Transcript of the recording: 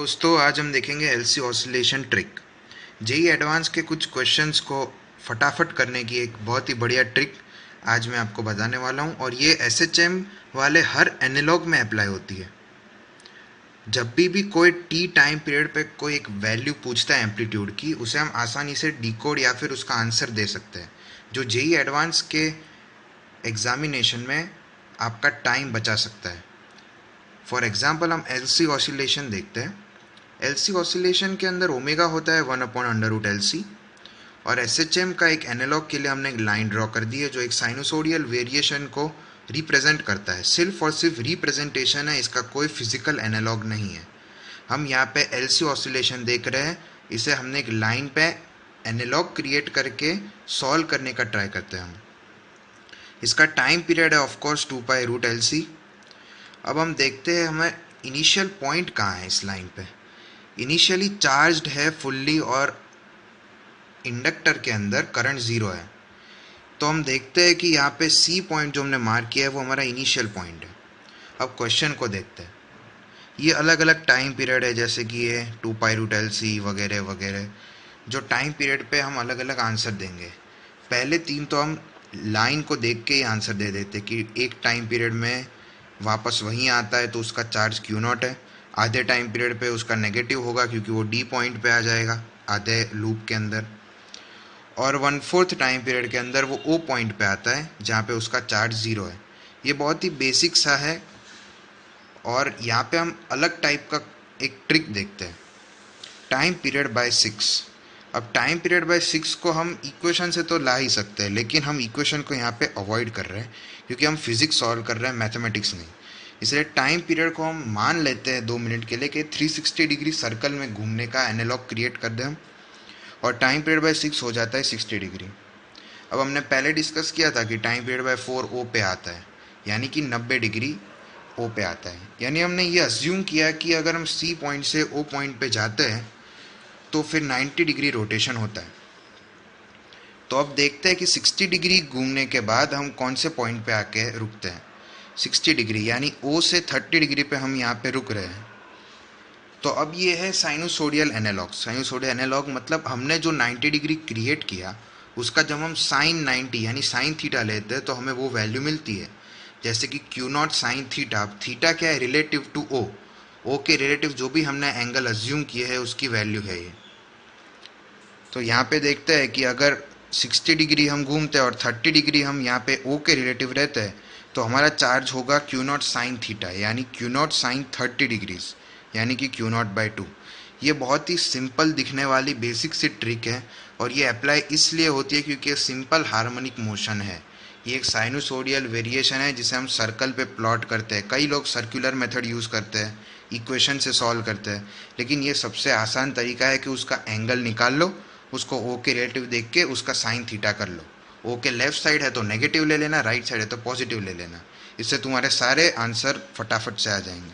दोस्तों, आज हम देखेंगे LC oscillation trick. JEE advance के कुछ क्वेश्चंस को फटाफट करने की एक बहुत ही बढ़िया ट्रिक आज मैं आपको बताने वाला हूं, और ये एसएचएम वाले हर एनालॉग में अप्लाई होती है। जब भी कोई टी टाइम पीरियड पे कोई एक वैल्यू पूछता है एम्पलीट्यूड की, उसे हम आसानी से डिकोड या फिर उसका आंसर दे सकते हैं, जो जेई एडवांस के एग्जामिनेशन में आपका टाइम बचा सकता है। फॉर एग्जाम्पल हम एलसी ऑसिलेशन देखते हैं। एलसी ऑसिलेशन के अंदर ओमेगा होता है 1/√LC, और एसएचएम का एक एनालॉग के लिए हमने एक लाइन ड्रॉ कर दी है जो एक साइनोसोडियल वेरिएशन को रिप्रेजेंट करता है। सिर्फ और सिर्फ रिप्रेजेंटेशन है, इसका कोई फिजिकल एनालॉग नहीं है। हम यहाँ पे एलसी ऑसिलेशन देख रहे हैं, इसे हमने एक लाइन पे एनालॉग क्रिएट करके सॉल्व करने का ट्राई करते हैं हम। इसका टाइम पीरियड है ऑफकोर्स 2π√LC। अब हम देखते हैं हमें इनिशियल पॉइंट कहाँ है इस लाइन पे। इनिशियली चार्ज्ड है फुल्ली, और इंडक्टर के अंदर करंट 0 है। तो हम देखते हैं कि यहाँ पे सी पॉइंट जो हमने मार्क किया है वो हमारा इनिशियल पॉइंट है। अब क्वेश्चन को देखते हैं। ये अलग अलग टाइम पीरियड है, जैसे कि ये 2π√LC वगैरह वगैरह, जो टाइम पीरियड पे हम अलग अलग आंसर देंगे। पहले 3 तो हम लाइन को देख के ही आंसर दे देते कि एक टाइम पीरियड में वापस वहीं आता है तो उसका चार्ज Q0 है। आधे टाइम पीरियड पे उसका नेगेटिव होगा क्योंकि वो डी पॉइंट पे आ जाएगा आधे लूप के अंदर, और 1/4 टाइम पीरियड के अंदर वो ओ पॉइंट पे आता है जहाँ पे उसका चार्ज 0 है। ये बहुत ही बेसिक सा है, और यहाँ पे हम अलग टाइप का एक ट्रिक देखते हैं, टाइम पीरियड बाय 6। अब टाइम पीरियड बाय 6 को हम इक्वेशन से तो ला ही सकते हैं, लेकिन हम इक्वेशन को यहाँ पे अवॉइड कर रहे हैं क्योंकि हम फिजिक्स सॉल्व कर रहे हैं, मैथमेटिक्स नहीं। इसलिए टाइम पीरियड को हम मान लेते हैं 2 मिनट के लिए कि 360 डिग्री सर्कल में घूमने का एनालॉग क्रिएट कर दें हम, और टाइम पीरियड बाय 6 हो जाता है 60 डिग्री। अब हमने पहले डिस्कस किया था कि टाइम पीरियड बाय 4 ओ पे आता है, यानी कि 90 डिग्री ओ पे आता है। यानी हमने ये अज्यूम किया कि अगर हम सी पॉइंट से ओ पॉइंट पे जाते हैं तो फिर 90 डिग्री रोटेशन होता है। तो अब देखते हैं कि 60 डिग्री घूमने के बाद हम कौन से पॉइंट पे आके रुकते हैं। 60 डिग्री यानी ओ से 30 डिग्री पे हम यहाँ पे रुक रहे हैं। तो अब ये है साइनोसोडियल एनालॉग। साइनोसोडियल एनालॉग मतलब हमने जो 90 डिग्री क्रिएट किया उसका जब हम साइन 90 यानी साइन थीटा लेते हैं तो हमें वो वैल्यू मिलती है, जैसे कि Q0 साइन थीटा। थीटा क्या है? Relative two O. ओ के रिलेटिव जो भी हमने एंगल अज्यूम किए हैं उसकी वैल्यू है ये। तो यहाँ पे देखते हैं कि अगर 60 डिग्री हम घूमते हैं और 30 डिग्री हम यहाँ पे ओ के रिलेटिव रहते हैं तो हमारा चार्ज होगा Q0 साइन थीटा, यानी Q0 साइन 30 डिग्रीज, यानी कि Q0/2। ये बहुत ही सिंपल दिखने वाली बेसिक सी ट्रिक है, और ये अप्लाई इसलिए होती है क्योंकि सिंपल हार्मोनिक मोशन है। ये एक साइनोसोडियल वेरिएशन है जिसे हम सर्कल पे प्लॉट करते हैं। कई लोग सर्कुलर मेथड यूज़ करते हैं, इक्वेशन से सॉल्व करते हैं, लेकिन ये सबसे आसान तरीका है कि उसका एंगल निकाल लो, उसको ओ के रिलेटिव देख के उसका साइन थीटा कर लो। ओ के लेफ्ट साइड है तो नेगेटिव ले लेना, राइट साइड है तो पॉजिटिव ले लेना। इससे तुम्हारे सारे आंसर फटाफट से आ जाएंगे।